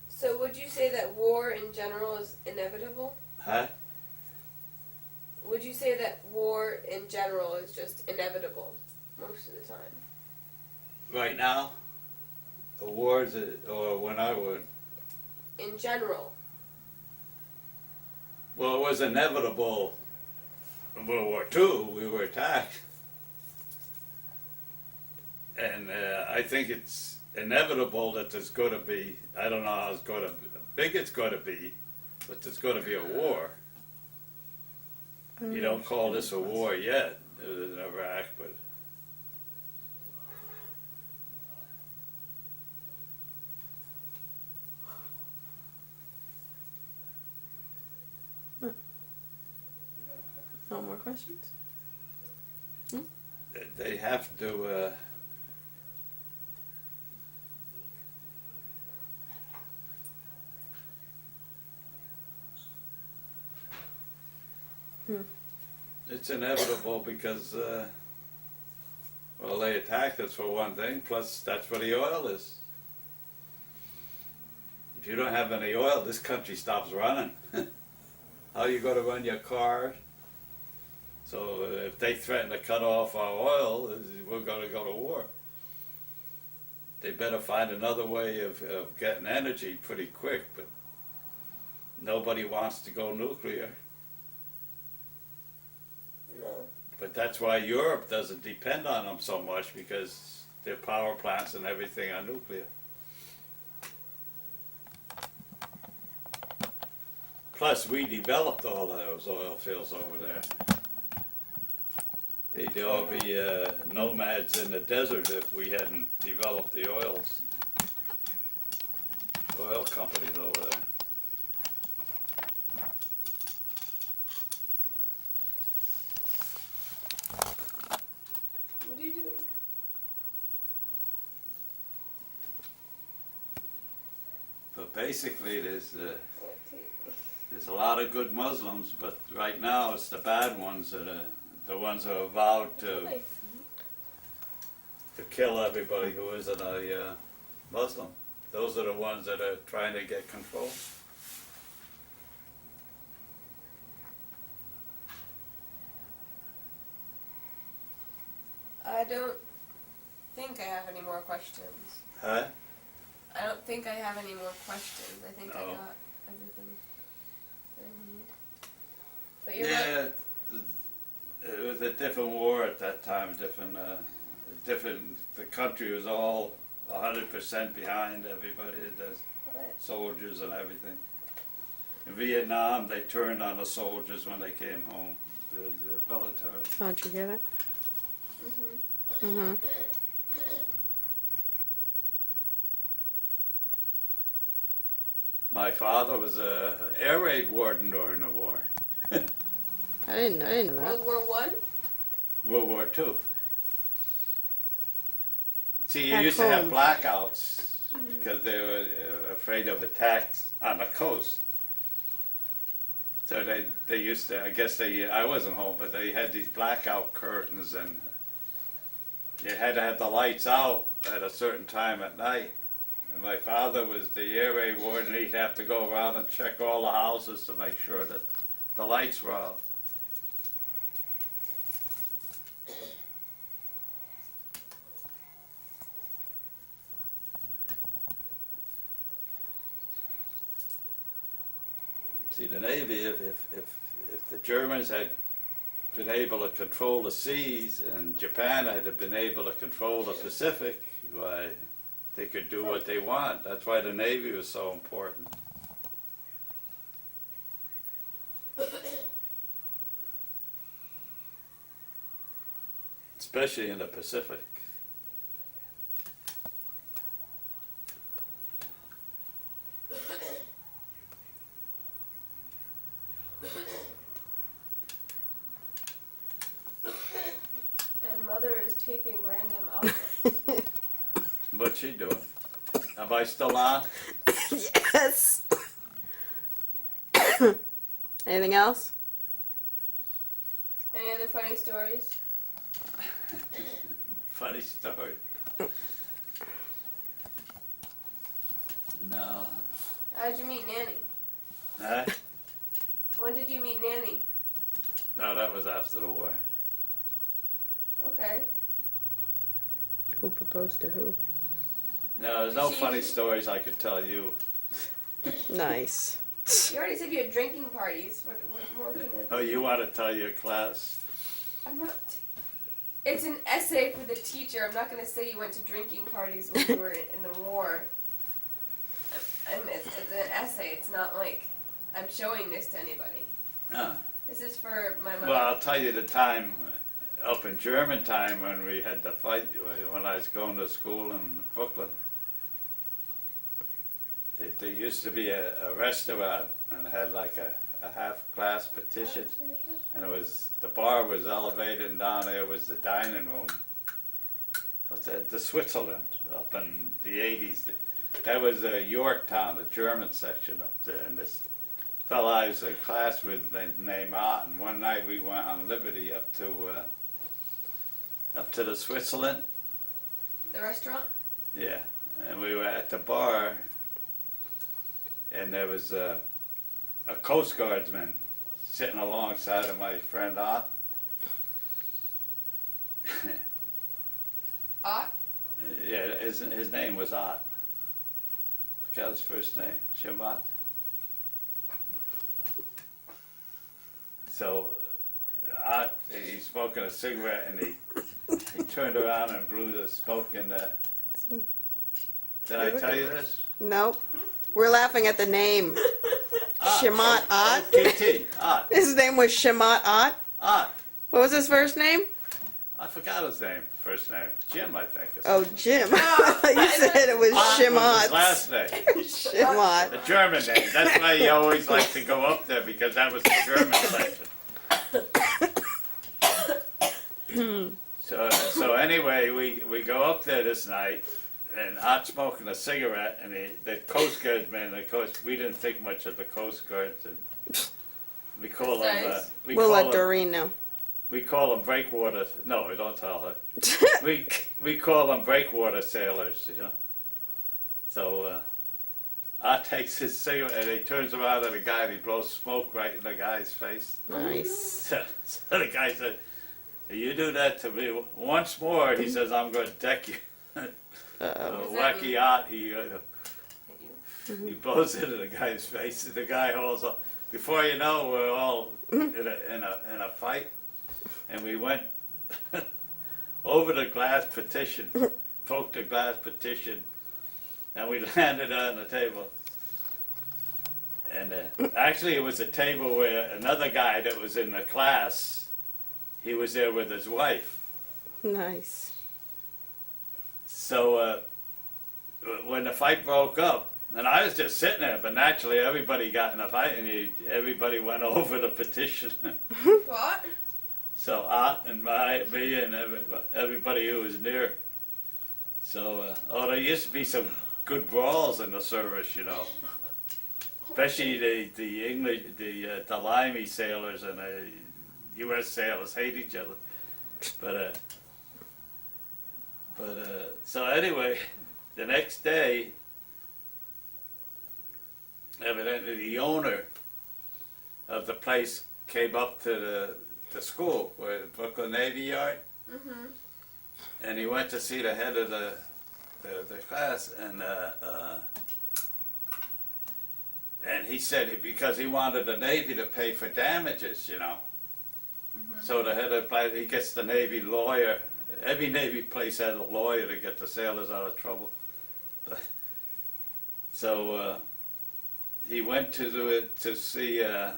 So would you say that war in general is inevitable? Huh? Would you say that war in general is just inevitable most of the time? Right now, the wars, or when I would. In general. Well, it was inevitable in World War II. We were attacked. And I think it's inevitable that there's going to be, I don't know how big it's going to be, but there's going to be a war. You don't call this a war yet in Iraq, but No more questions? they have to. It's inevitable because, well, they attacked us for one thing, plus that's where the oil is. If you don't have any oil, this country stops running. How are you going to run your car? So if they threaten to cut off our oil, we're going to go to war. They better find another way of getting energy pretty quick, but nobody wants to go nuclear. No. But that's why Europe doesn't depend on them so much, because their power plants and everything are nuclear. Plus, we developed all those oil fields over there. They'd all be nomads in the desert if we hadn't developed the oil companies over there. What are you doing? But basically, there's a lot of good Muslims, but right now it's the bad ones that are the ones who are vowed to kill everybody who isn't a Muslim. Those are the ones that are trying to get control. I don't think I have any more questions. Huh? I don't think I have any more questions. I think I No. got everything that I need. But you're right. Yeah, it was a different war at that time. The country was all 100% behind everybody, the soldiers and everything. In Vietnam, they turned on the soldiers when they came home, the military. How'd you get it? Mm-hmm. Mm-hmm. My father was a air raid warden during the war, I didn't know that. World War One. World War II. See, you Back used to have home. blackouts because they were afraid of attacks on the coast. So they used to, I wasn't home, but they had these blackout curtains, and you had to have the lights out at a certain time at night. And my father was the air raid warden. He'd have to go around and check all the houses to make sure that the lights were out. See, the Navy, if the Germans had been able to control the seas and Japan had been able to control the Pacific, why, they could do what they want. That's why the Navy was so important. Especially in the Pacific. And Mother is taping random outfits. What's she doing? Am I still on? Yes. Anything else? Any other funny stories? Funny story. No. How'd you meet Nanny? Huh? When did you meet Nanny? No, that was after the war. Okay. Who proposed to who? No, there's no She- funny stories I could tell you. Nice. You already said you had drinking parties. What more can it Oh, you want to tell your class? I'm not. It's an essay for the teacher. I'm not going to say you went to drinking parties when you were in the war. It's an essay. It's not like I'm showing this to anybody. Ah. This is for my mother. Well, I'll tell you the time up in German time when we had the fight, when I was going to school in Brooklyn. There used to be a restaurant and it had like a half-glass partition, and the bar was elevated, and down there was the dining room. What's that? The Switzerland up in the 80s. That was Yorktown, the German section up there, and this fellow I was in class with named Ott, and one night we went on Liberty up to the Switzerland. The restaurant? Yeah, and we were at the bar, and there was a Coast Guardsman sitting alongside of my friend Ott. Ott? Yeah, his name was Ott. I forgot his first name, Shamat. So he's smoking a cigarette, and he turned around and blew the smoke in the. Did I tell you this? Nope. We're laughing at the name. Shamat Ott? TT, Ott. His name was Shamat Ott? Ott. What was his first name? I forgot his name, first name. Jim, I think. Oh, Jim. You said it was Ott was his Shamat. last name. Shamat. A German name. That's why he always liked to go up there, because that was the German section. So anyway, we go up there this night, and Ott's smoking a cigarette, and the Coast Guard man, of course, we didn't think much of the Coast Guards, and we call them, Nice. We'll let Doreen know. we call them breakwater, no, we don't tell her. We call them breakwater sailors, you know. So, Ott takes his cigarette, and he turns around to the guy, and he blows smoke right in the guy's face. Nice. So the guy said, "If you do that to me once more," he says, "I'm going to deck you." Uh-oh. Does that Wacky mean- Ott, Hit you? he blows into the guy's face, and the guy holds up. Before you know, we're all in a fight, and we went over the glass partition, poked the glass partition, and we landed on the table. And actually, it was a table where another guy that was in the class, he was there with his wife. Nice. So when the fight broke up, and I was just sitting there, but naturally everybody got in a fight, and everybody went over the petition. What? So Ott and me and everybody who was near. So there used to be some good brawls in the service, you know. Especially the English, the Limey sailors and the U.S. sailors hate each other. But so anyway, the next day, evidently the owner of the place came up to the school, where the Brooklyn Navy Yard, Mm-hmm. and he went to see the head of the class, and he said because he wanted the Navy to pay for damages, you know. So the head of the place, he gets the Navy lawyer. Every Navy place has a lawyer to get the sailors out of trouble. So he went to see the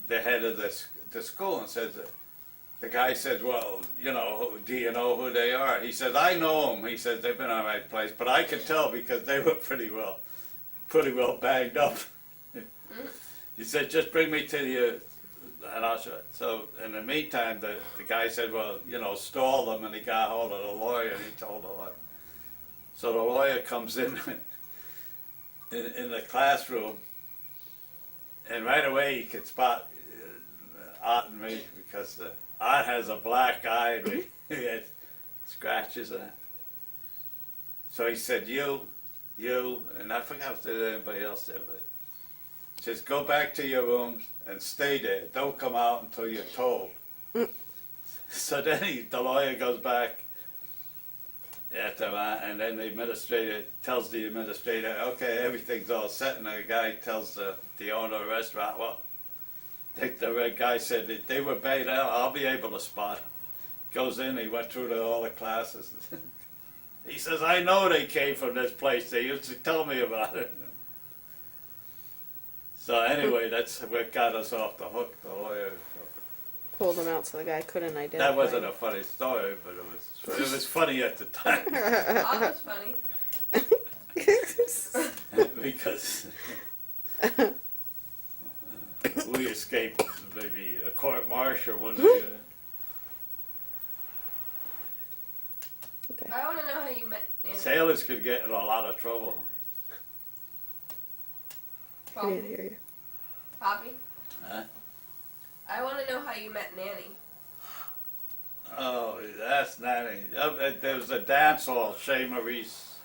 head of the school, and says, the guy says, "Well, you know, do you know who they are?" He says, "I know them." He says, "They've been on the right place, but I can tell because they were pretty well banged up." He said, "Just bring me to you, and I'll show it." So in the meantime, the guy said, "Well, you know, stall them," and he got hold of the lawyer, and he told the lawyer. So the lawyer comes in the classroom, and right away he could spot Ott and me, because Ott has a black eye and he had scratches on it. So he said, you, and I forgot if there was anybody else there, but he says, "Go back to your rooms and stay there. Don't come out until you're told." So then the lawyer goes back after and then the administrator tells the administrator, "Okay, everything's all set," and the guy tells the owner of the restaurant, "Well, the red guy said that they were bait out. I'll be able to spot them." Goes in, he went through all the classes. He says, "I know they came from this place. They used to tell me about it." So anyway, that's what got us off the hook, the lawyer. Pulled them out so the guy couldn't identify. That wasn't a funny story, but it was funny at the time. That was funny. Because we escaped maybe a court martial one day. I want to know how you met Nanny. Sailors could get in a lot of trouble. I didn't hear you. Poppy? Huh? I want to know how you met Nanny. Oh, that's Nanny. There was a dance hall, Chez Maurice.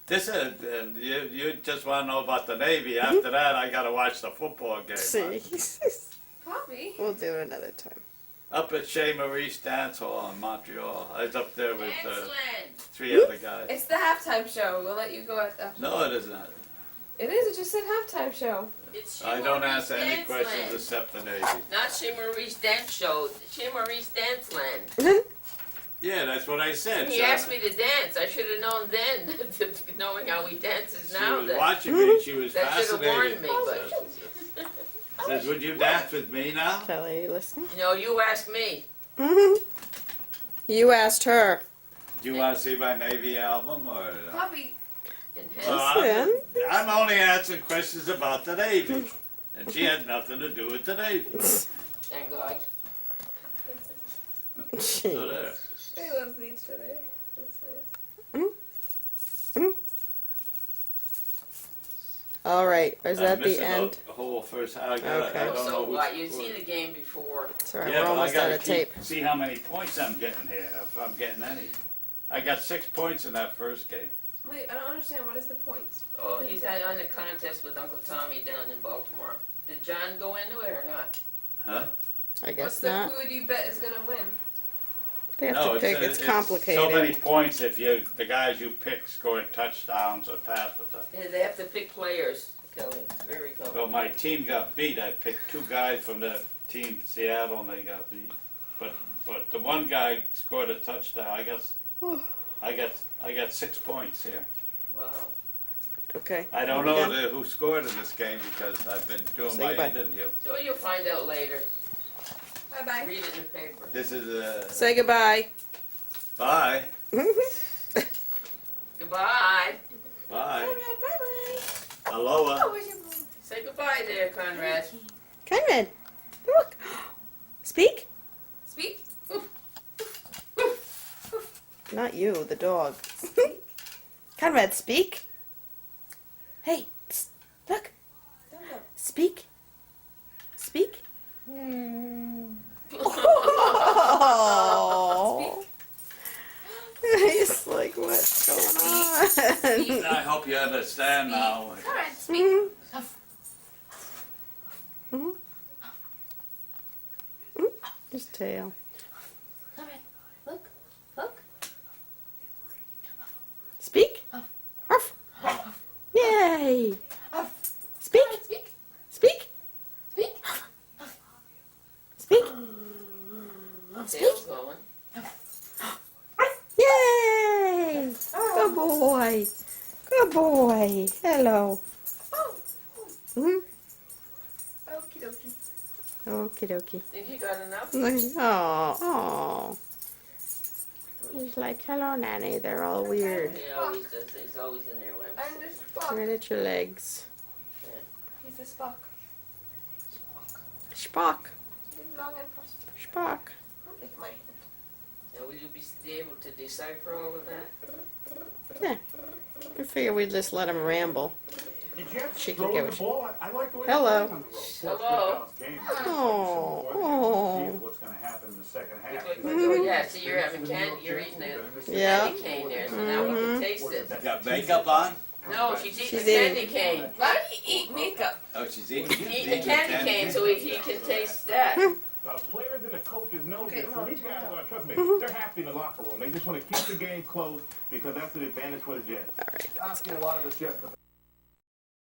This is, and you just want to know about the Navy. After that, I got to watch the football game. See, Poppy? we'll do it another time. Up at Chez Maurice Dance Hall in Montreal. I was up there with Excellent. 3 other guys. It's the halftime show. We'll let you go after. No, it is not. It is. It just said halftime show. It's I don't Shimmerie's ask any Dance questions Land. except the Navy. Not Shimmerie's Dance Show. Shimmerie's Dance Land. Yeah, that's what I said. He asked me to dance. I should have known then, knowing how he dances She now. was That watching me. She was that should have warned fascinated. me. But Says, would you dance with me now? Kelly, are you listening? no, you asked me. You asked her. Do you want to see my Navy album or? Puppy. And Well, I'm only answering questions about the Navy, and she had nothing to do with the Navy. thank God. So there. They love each other. That's nice. All right. Is I'm that the missing end? The whole first. I Okay. don't know So who's what? You've scored. seen the game before. Sorry, Yeah, we're but almost I out gotta of tape. see how many points I'm getting here, if I'm getting any. I got 6 points in that first game. Wait, I don't understand. What is the point? Oh, he's had on a contest with Uncle Tommy down in Baltimore. Did John go into it or not? Huh? I What's guess the not. who would you bet is gonna win? They have to pick. It's complicated. So many points if the guys you pick score touchdowns or pass with the. Yeah, they have to pick players, Kelly. It's very complicated. So my team got beat. I picked 2 guys from the team Seattle, and they got beat. But the one guy scored a touchdown. I got 6 points here. Wow. Okay. I don't know who scored in this game because I've been doing Say my goodbye. interview. So you'll find out later. Bye bye. Read it in the paper. This is Say goodbye. bye. Goodbye. Bye. Bye bye. Aloha. Oh, where's your phone? Say goodbye there, Conrad. Conrad, look. Speak. Speak. Not you, the dog. Conrad, speak. Hey, psst, look. Speak. Speak. Oh. He's like, what's going on? I hope you understand now. Alright. Mhm. Mhm. Mhm. His tail. Look. Look. Speak. Ruff. Yay. Speak. Speak. Speak. Speak. Speak. Tail's going. Yay. Good boy. Good boy. Hello. Oh. Hmm. Okie dokie. Okie dokie. Think you got enough? Oh, oh. He's like, hello, Nanny. They're all weird. He always does. He's always in there when I'm And sitting. there's Spock. Right at your legs. He's a Spock. Spock. He's long and prosperous. Spock. Don't lick my hand. Now, will you be able to decipher all of that? I figured we'd just let him ramble. Did you have She to can throw get the what ball? I like the way Hello. they're playing on the road. Hello. Oh, oh. What's going to happen in the second half? Oh, yeah, see, you're having you're eating the Yeah. candy cane there, so now we can taste it. Got makeup on? No, she's eating She's the eating. candy cane. Why do you eat makeup? Oh, she's eating. He's eating the candy cane so he can taste that. Players and the coaches know Okay, this. Mom, So these guys are, trust me, Mm-hmm. they're happy in the locker room. They just want to keep the game close because that's an advantage for the Jets. All right. Asking a lot of the Jets.